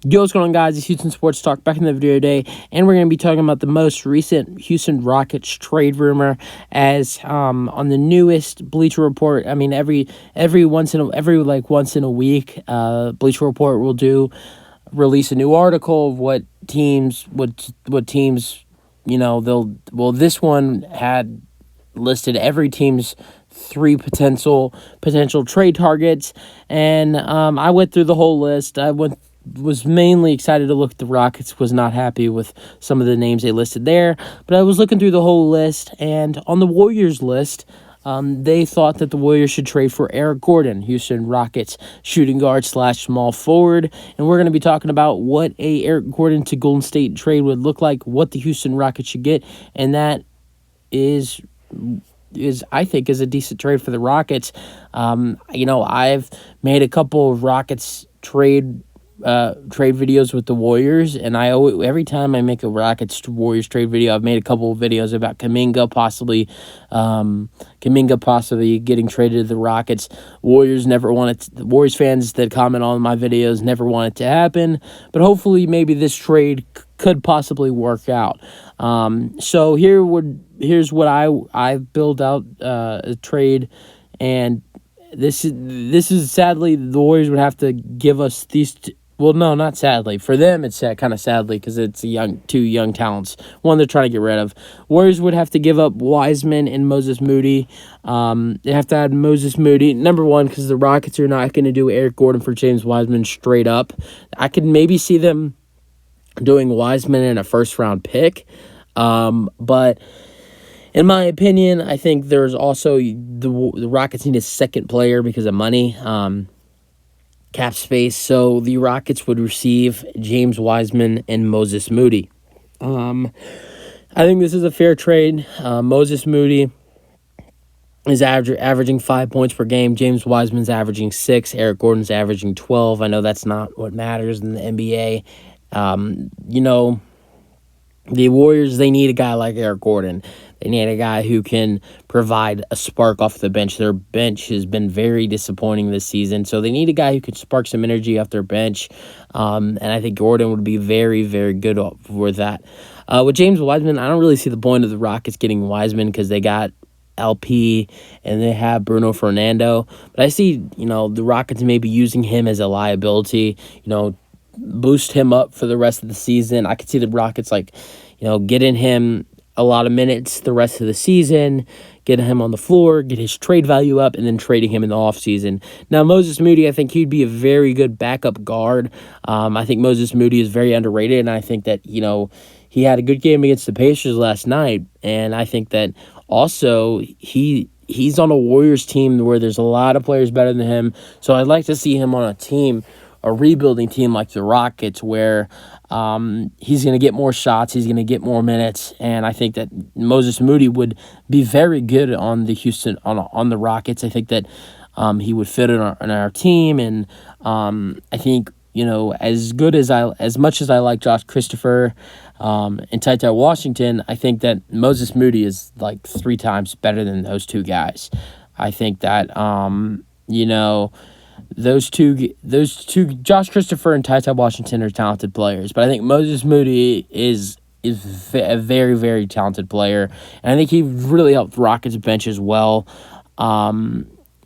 Yo, what's going on, guys? It's Houston Sports Talk back in the video today, and we're going to be talking about the most recent Houston Rockets trade rumor. As on the newest Bleacher Report, I mean every once in a week, Bleacher Report will release a new article of what teams this one had listed every team's three potential trade targets, and I went through the whole list. Was mainly excited to look at the Rockets, was not happy with some of the names they listed there, but I was looking through the whole list, and on the Warriors list, they thought that the Warriors should trade for Eric Gordon, Houston Rockets shooting guard / small forward, and we're going to be talking about what a Eric Gordon to Golden State trade would look like, what the Houston Rockets should get, and that is I think is a decent trade for the Rockets. I've made a couple of Rockets trade videos with the Warriors, and every time I make a Rockets Warriors trade video, I've made a couple of videos about Kuminga possibly getting traded to the Rockets. Warriors fans that comment on my videos never want it to happen, but hopefully maybe this trade could possibly work out. So here's what I build out a trade, and this is sadly the Warriors would have to give us these. Well, no, not sadly. For them, it's kind of sadly because it's two young talents. One they're trying to get rid of. Warriors would have to give up Wiseman and Moses Moody. They have to add Moses Moody. Number one, because the Rockets are not going to do Eric Gordon for James Wiseman straight up. I could maybe see them doing Wiseman in a first-round pick. But in my opinion, I think there's also the Rockets need a second player because of money. Cap space, so the Rockets would receive James Wiseman and Moses Moody. I think this is a fair trade. Moses Moody is averaging 5 points per game. James Wiseman's averaging 6. Eric Gordon's averaging 12. I know that's not what matters in the NBA. The Warriors, they need a guy like Eric Gordon. They need a guy who can provide a spark off the bench. Their bench has been very disappointing this season, so they need a guy who can spark some energy off their bench, and I think Gordon would be very, very good for that. With James Wiseman, I don't really see the point of the Rockets getting Wiseman because they got LP and they have Bruno Fernando, but I see, the Rockets maybe using him as a liability, boost him up for the rest of the season. I could see the Rockets getting him a lot of minutes the rest of the season, getting him on the floor, get his trade value up, and then trading him in the offseason. Now, Moses Moody, I think he'd be a very good backup guard. I think Moses Moody is very underrated, and I think that, he had a good game against the Pacers last night, and I think that also he's on a Warriors team where there's a lot of players better than him, so I'd like to see him on a rebuilding team like the Rockets, where he's going to get more shots, he's going to get more minutes, and I think that Moses Moody would be very good on the Rockets. I think that he would fit in our team, and I think as much as I like Josh Christopher and Ty Washington, I think that Moses Moody is like 3 times better than those two guys. I think that those two, Josh Christopher and Ty Washington are talented players, but I think Moses Moody is a very, very talented player, and I think he really helped Rockets bench as well.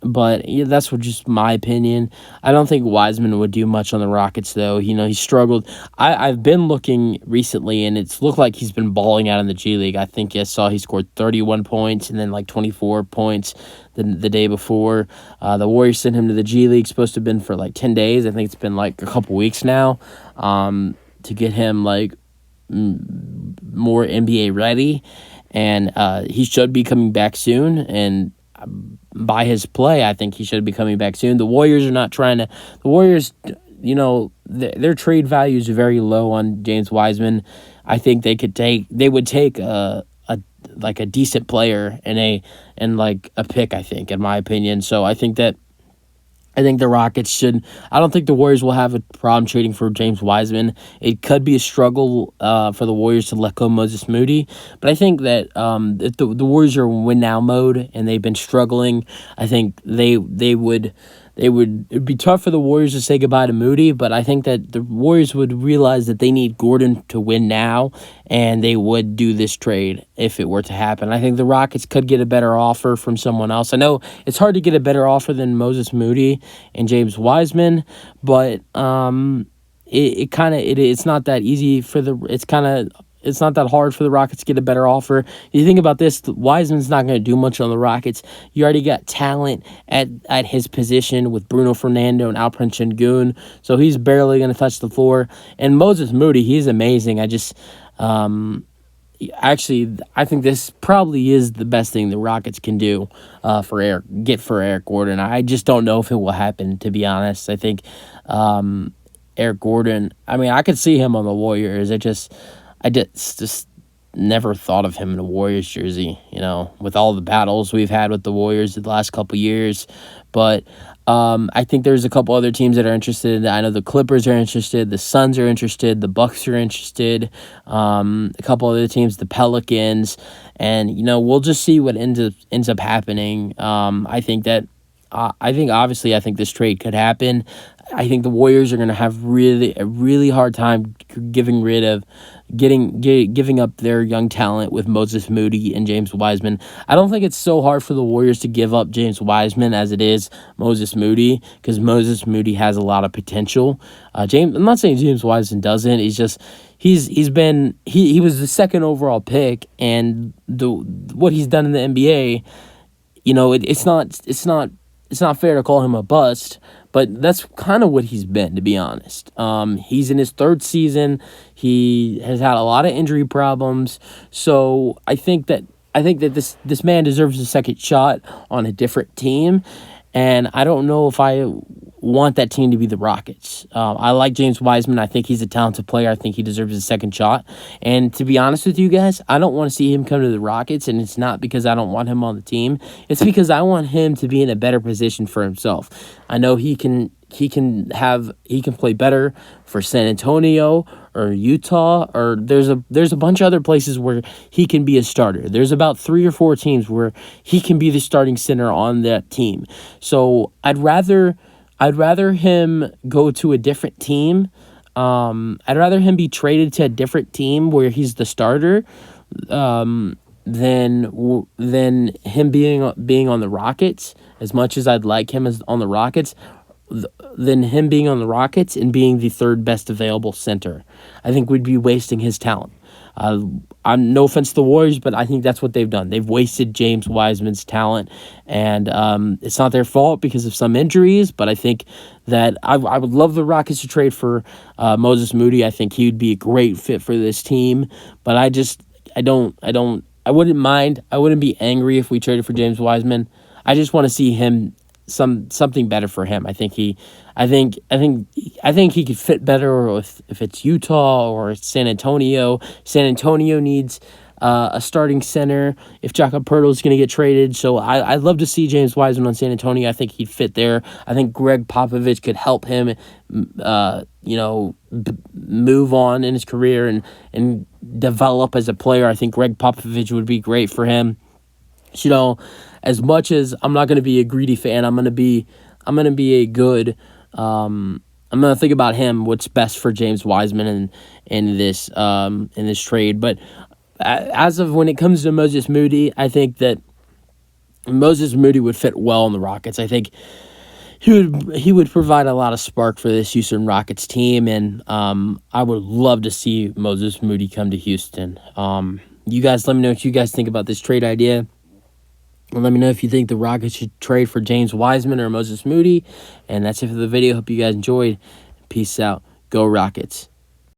But that's just my opinion. I don't think Wiseman would do much on the Rockets, though. He struggled. I've been looking recently, and it's looked like he's been balling out in the G League. I think I saw he scored 31 points and then 24 points the day before. The Warriors sent him to the G League, supposed to have been for 10 days. I think it's been a couple weeks now to get him more NBA ready. And he should be coming back soon, and by his play, I think he should be coming back soon. The Warriors are not trying to. The Warriors, their trade value is very low on James Wiseman. I think they would take a decent player and a pick. I think, in my opinion. So I think the Rockets should. I don't think the Warriors will have a problem trading for James Wiseman. It could be a struggle for the Warriors to let go Moses Moody, but I think that if the Warriors are in win now mode and they've been struggling, I think they would it'd be tough for the Warriors to say goodbye to Moody, but I think that the Warriors would realize that they need Gordon to win now, and they would do this trade if it were to happen. I think the Rockets could get a better offer from someone else. I know it's hard to get a better offer than Moses Moody and James Wiseman, but it's not that easy for the it's not that hard for the Rockets to get a better offer. You think about this, Wiseman's not going to do much on the Rockets. You already got talent at his position with Bruno Fernando and Alperen Sengun, so he's barely going to touch the floor. And Moses Moody, he's amazing. Actually, I think this probably is the best thing the Rockets can do for Eric Gordon. I just don't know if it will happen, to be honest. I think Eric Gordon, I mean, I could see him on the Warriors. I just never thought of him in a Warriors jersey, with all the battles we've had with the Warriors the last couple years. But I think there's a couple other teams that are interested. I know the Clippers are interested, the Suns are interested, the Bucks are interested, a couple other teams, the Pelicans, and we'll just see what ends up happening. I think this trade could happen. I think the Warriors are going to have a really hard time giving up their young talent with Moses Moody and James Wiseman. I don't think it's so hard for the Warriors to give up James Wiseman as it is Moses Moody, because Moses Moody has a lot of potential. I'm not saying James Wiseman doesn't. He's just he was the second overall pick, and what he's done in the NBA, it's not fair to call him a bust, but that's kind of what he's been, to be honest. He's in his third season. He has had a lot of injury problems. So I think that this man deserves a second shot on a different team. And I don't know if I want that team to be the Rockets. I like James Wiseman. I think he's a talented player. I think he deserves a second shot. And to be honest with you guys, I don't want to see him come to the Rockets, and it's not because I don't want him on the team. It's because I want him to be in a better position for himself. I know he can play better for San Antonio or Utah, or there's a bunch of other places where he can be a starter. There's about 3 or 4 teams where he can be the starting center on that team. So I'd rather him go to a different team. I'd rather him be traded to a different team where he's the starter than him being on the Rockets. As much as I'd like him as on the Rockets, than him being on the Rockets and being the third best available center. I think we'd be wasting his talent. I'm no offense to the Warriors, but I think that's what they've done. They've wasted James Wiseman's talent, and it's not their fault because of some injuries, but I think that I would love the Rockets to trade for Moses Moody. I think he would be a great fit for this team, but I wouldn't mind. I wouldn't be angry if we traded for James Wiseman. I just want to see him something better for him. I think he could fit better if it's Utah or San Antonio. San Antonio needs a starting center if Jakob Poeltl is going to get traded. So I'd love to see James Wiseman on San Antonio. I think he'd fit there. I think Greg Popovich could help him, move on in his career and develop as a player. I think Greg Popovich would be great for him. As much as I'm not going to be a greedy fan, I'm going to be a good. I'm going to think about him. What's best for James Wiseman in this trade. But as of when it comes to Moses Moody, I think that Moses Moody would fit well in the Rockets. I think he would provide a lot of spark for this Houston Rockets team, and I would love to see Moses Moody come to Houston. You guys, let me know what you guys think about this trade idea. And let me know if you think the Rockets should trade for James Wiseman or Moses Moody. And that's it for the video. Hope you guys enjoyed. Peace out. Go Rockets.